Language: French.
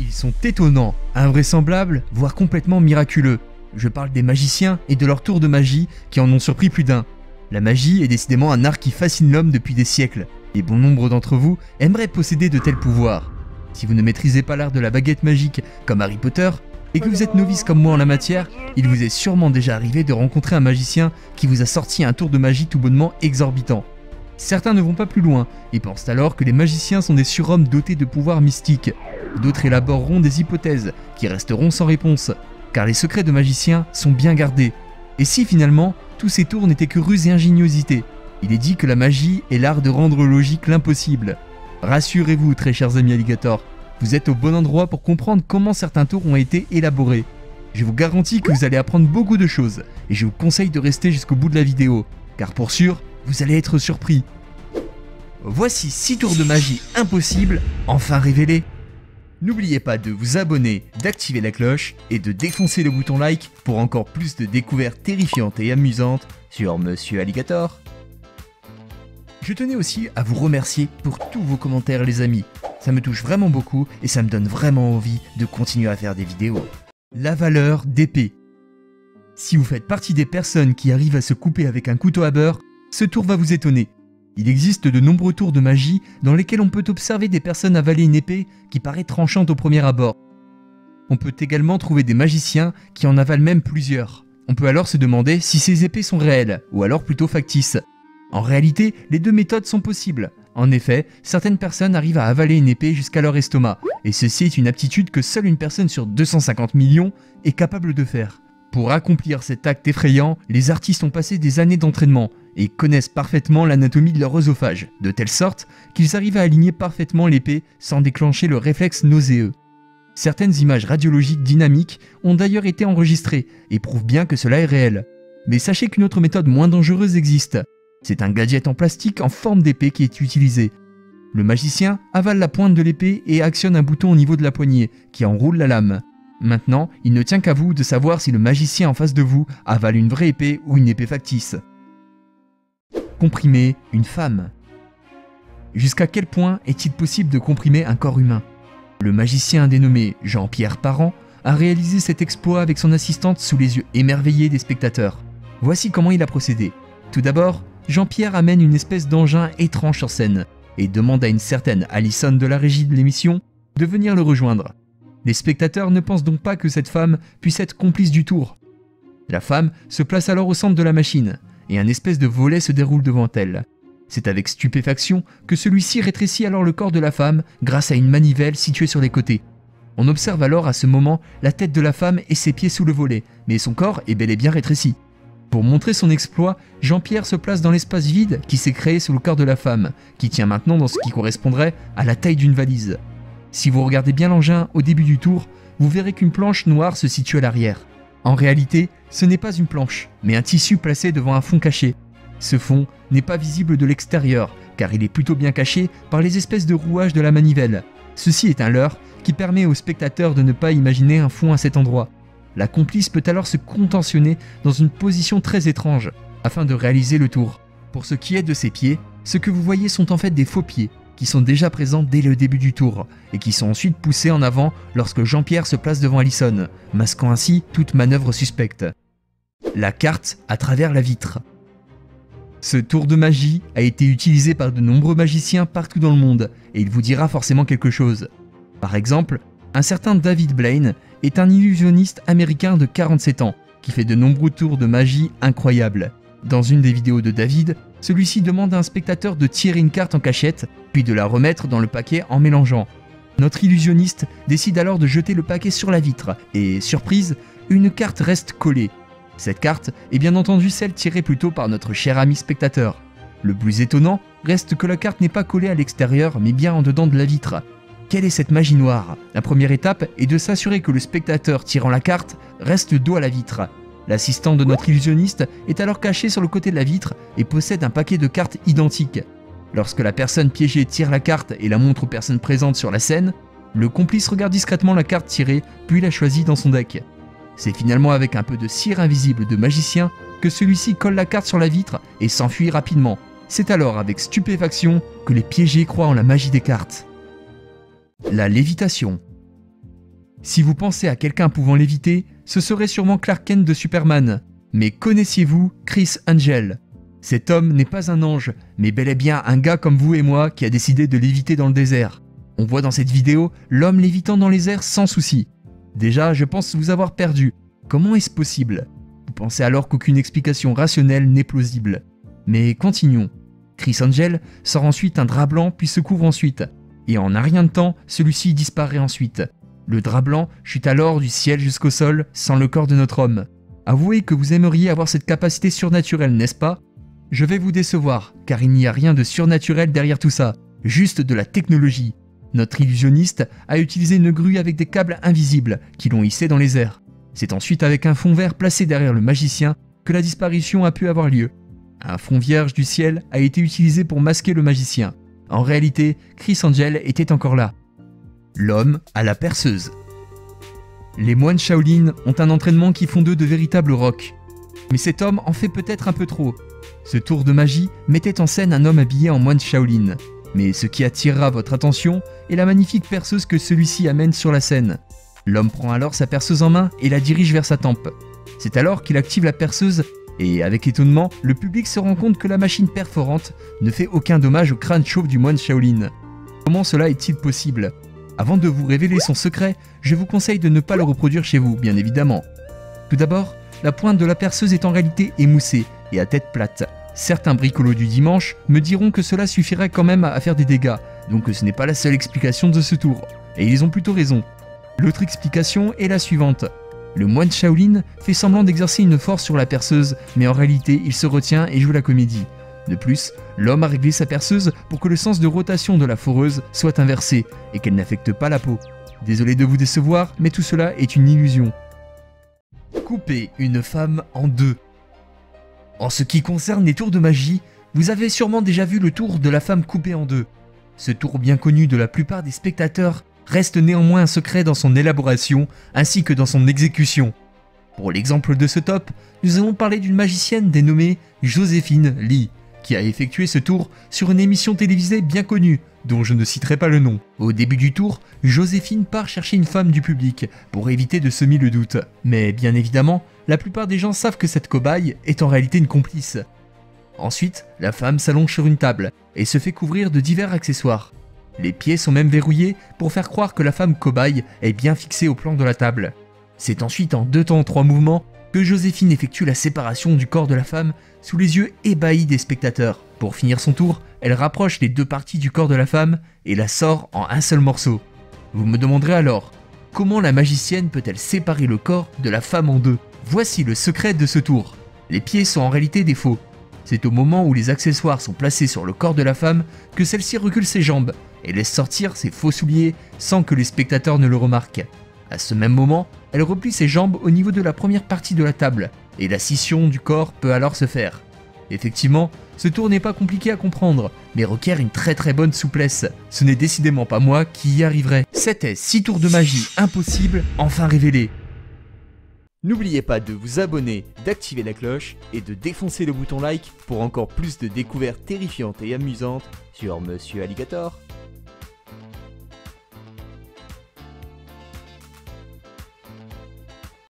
Ils sont étonnants, invraisemblables, voire complètement miraculeux. Je parle des magiciens et de leurs tours de magie qui en ont surpris plus d'un. La magie est décidément un art qui fascine l'homme depuis des siècles, et bon nombre d'entre vous aimeraient posséder de tels pouvoirs. Si vous ne maîtrisez pas l'art de la baguette magique comme Harry Potter, et que vous êtes novice comme moi en la matière, il vous est sûrement déjà arrivé de rencontrer un magicien qui vous a sorti un tour de magie tout bonnement exorbitant. Certains ne vont pas plus loin et pensent alors que les magiciens sont des surhommes dotés de pouvoirs mystiques. D'autres élaboreront des hypothèses qui resteront sans réponse, car les secrets de magiciens sont bien gardés. Et si finalement, tous ces tours n'étaient que ruse et ingéniosité? Il est dit que la magie est l'art de rendre logique l'impossible. Rassurez-vous, très chers amis alligators, vous êtes au bon endroit pour comprendre comment certains tours ont été élaborés. Je vous garantis que vous allez apprendre beaucoup de choses, et je vous conseille de rester jusqu'au bout de la vidéo, car pour sûr, vous allez être surpris. Voici 6 tours de magie impossibles, enfin révélés. N'oubliez pas de vous abonner, d'activer la cloche et de défoncer le bouton like pour encore plus de découvertes terrifiantes et amusantes sur Monsieur Alligator. Je tenais aussi à vous remercier pour tous vos commentaires les amis, ça me touche vraiment beaucoup et ça me donne vraiment envie de continuer à faire des vidéos. La valeur d'épée. Si vous faites partie des personnes qui arrivent à se couper avec un couteau à beurre, ce tour va vous étonner. Il existe de nombreux tours de magie dans lesquels on peut observer des personnes avaler une épée qui paraît tranchante au premier abord. On peut également trouver des magiciens qui en avalent même plusieurs. On peut alors se demander si ces épées sont réelles, ou alors plutôt factices. En réalité, les deux méthodes sont possibles. En effet, certaines personnes arrivent à avaler une épée jusqu'à leur estomac, et ceci est une aptitude que seule une personne sur 250 millions est capable de faire. Pour accomplir cet acte effrayant, les artistes ont passé des années d'entraînement et connaissent parfaitement l'anatomie de leur œsophage, de telle sorte qu'ils arrivent à aligner parfaitement l'épée sans déclencher le réflexe nauséeux. Certaines images radiologiques dynamiques ont d'ailleurs été enregistrées et prouvent bien que cela est réel. Mais sachez qu'une autre méthode moins dangereuse existe. C'est un gadget en plastique en forme d'épée qui est utilisé. Le magicien avale la pointe de l'épée et actionne un bouton au niveau de la poignée qui enroule la lame. Maintenant, il ne tient qu'à vous de savoir si le magicien en face de vous avale une vraie épée ou une épée factice. Comprimer une femme. Jusqu'à quel point est-il possible de comprimer un corps humain? Le magicien dénommé Jean-Pierre Parent a réalisé cet exploit avec son assistante sous les yeux émerveillés des spectateurs. Voici comment il a procédé. Tout d'abord, Jean-Pierre amène une espèce d'engin étrange sur scène et demande à une certaine Alison de la régie de l'émission de venir le rejoindre. Les spectateurs ne pensent donc pas que cette femme puisse être complice du tour. La femme se place alors au centre de la machine et un espèce de volet se déroule devant elle. C'est avec stupéfaction que celui-ci rétrécit alors le corps de la femme grâce à une manivelle située sur les côtés. On observe alors à ce moment la tête de la femme et ses pieds sous le volet, mais son corps est bel et bien rétréci. Pour montrer son exploit, Jean-Pierre se place dans l'espace vide qui s'est créé sous le corps de la femme, qui tient maintenant dans ce qui correspondrait à la taille d'une valise. Si vous regardez bien l'engin au début du tour, vous verrez qu'une planche noire se situe à l'arrière. En réalité, ce n'est pas une planche, mais un tissu placé devant un fond caché. Ce fond n'est pas visible de l'extérieur, car il est plutôt bien caché par les espèces de rouages de la manivelle. Ceci est un leurre qui permet aux spectateurs de ne pas imaginer un fond à cet endroit. La complice peut alors se contentionner dans une position très étrange, afin de réaliser le tour. Pour ce qui est de ses pieds, ce que vous voyez sont en fait des faux pieds, qui sont déjà présents dès le début du tour, et qui sont ensuite poussés en avant lorsque Jean-Pierre se place devant Alison, masquant ainsi toute manœuvre suspecte. La carte à travers la vitre. Ce tour de magie a été utilisé par de nombreux magiciens partout dans le monde, et il vous dira forcément quelque chose. Par exemple, un certain David Blaine est un illusionniste américain de 47 ans, qui fait de nombreux tours de magie incroyables. Dans une des vidéos de David, celui-ci demande à un spectateur de tirer une carte en cachette, puis de la remettre dans le paquet en mélangeant. Notre illusionniste décide alors de jeter le paquet sur la vitre, et surprise, une carte reste collée. Cette carte est bien entendu celle tirée plus tôt par notre cher ami spectateur. Le plus étonnant reste que la carte n'est pas collée à l'extérieur, mais bien en dedans de la vitre. Quelle est cette magie noire? La première étape est de s'assurer que le spectateur tirant la carte reste dos à la vitre. L'assistant de notre illusionniste est alors caché sur le côté de la vitre et possède un paquet de cartes identiques. Lorsque la personne piégée tire la carte et la montre aux personnes présentes sur la scène, le complice regarde discrètement la carte tirée puis la choisit dans son deck. C'est finalement avec un peu de cire invisible de magicien que celui-ci colle la carte sur la vitre et s'enfuit rapidement. C'est alors avec stupéfaction que les piégés croient en la magie des cartes. La lévitation. Si vous pensez à quelqu'un pouvant l'éviter, ce serait sûrement Clark Kent de Superman. Mais connaissiez-vous Chris Angel? Cet homme n'est pas un ange, mais bel et bien un gars comme vous et moi qui a décidé de l'éviter dans le désert. On voit dans cette vidéo l'homme l'évitant dans les airs sans souci. Déjà, je pense vous avoir perdu. Comment est-ce possible? Vous pensez alors qu'aucune explication rationnelle n'est plausible. Mais continuons. Chris Angel sort ensuite un drap blanc puis se couvre ensuite. Et en un rien de temps, celui-ci disparaît ensuite. Le drap blanc chute alors du ciel jusqu'au sol sans le corps de notre homme. Avouez que vous aimeriez avoir cette capacité surnaturelle, n'est-ce pas? Je vais vous décevoir, car il n'y a rien de surnaturel derrière tout ça, juste de la technologie. Notre illusionniste a utilisé une grue avec des câbles invisibles qui l'ont hissé dans les airs. C'est ensuite avec un fond vert placé derrière le magicien que la disparition a pu avoir lieu. Un fond vierge du ciel a été utilisé pour masquer le magicien. En réalité, Chris Angel était encore là. L'homme à la perceuse. Les moines Shaolin ont un entraînement qui font d'eux de véritables rocs. Mais cet homme en fait peut-être un peu trop. Ce tour de magie mettait en scène un homme habillé en moine Shaolin. Mais ce qui attirera votre attention est la magnifique perceuse que celui-ci amène sur la scène. L'homme prend alors sa perceuse en main et la dirige vers sa tempe. C'est alors qu'il active la perceuse et, avec étonnement, le public se rend compte que la machine perforante ne fait aucun dommage au crâne chauve du moine Shaolin. Comment cela est-il possible? Avant de vous révéler son secret, je vous conseille de ne pas le reproduire chez vous, bien évidemment. Tout d'abord, la pointe de la perceuse est en réalité émoussée et à tête plate. Certains bricolos du dimanche me diront que cela suffirait quand même à faire des dégâts, donc ce n'est pas la seule explication de ce tour. Et ils ont plutôt raison. L'autre explication est la suivante. Le moine Shaolin fait semblant d'exercer une force sur la perceuse, mais en réalité il se retient et joue la comédie. De plus, l'homme a réglé sa perceuse pour que le sens de rotation de la foreuse soit inversé et qu'elle n'affecte pas la peau. Désolé de vous décevoir, mais tout cela est une illusion. Couper une femme en deux. En ce qui concerne les tours de magie, vous avez sûrement déjà vu le tour de la femme coupée en deux. Ce tour bien connu de la plupart des spectateurs reste néanmoins un secret dans son élaboration ainsi que dans son exécution. Pour l'exemple de ce top, nous allons parler d'une magicienne dénommée Joséphine Lee, qui a effectué ce tour sur une émission télévisée bien connue, dont je ne citerai pas le nom. Au début du tour, Joséphine part chercher une femme du public pour éviter de semer le doute. Mais bien évidemment, la plupart des gens savent que cette cobaye est en réalité une complice. Ensuite, la femme s'allonge sur une table et se fait couvrir de divers accessoires. Les pieds sont même verrouillés pour faire croire que la femme cobaye est bien fixée au plan de la table. C'est ensuite en 2 temps 3 mouvements que Joséphine effectue la séparation du corps de la femme sous les yeux ébahis des spectateurs. Pour finir son tour, elle rapproche les 2 parties du corps de la femme et la sort en un seul morceau. Vous me demanderez alors, comment la magicienne peut-elle séparer le corps de la femme en deux? Voici le secret de ce tour. Les pieds sont en réalité des faux. C'est au moment où les accessoires sont placés sur le corps de la femme que celle-ci recule ses jambes et laisse sortir ses faux souliers sans que les spectateurs ne le remarquent. À ce même moment, elle replie ses jambes au niveau de la première partie de la table et la scission du corps peut alors se faire. Effectivement, ce tour n'est pas compliqué à comprendre, mais requiert une très bonne souplesse. Ce n'est décidément pas moi qui y arriverai. C'était 6 tours de magie impossibles, enfin révélés. N'oubliez pas de vous abonner, d'activer la cloche et de défoncer le bouton like pour encore plus de découvertes terrifiantes et amusantes sur Monsieur Alligator.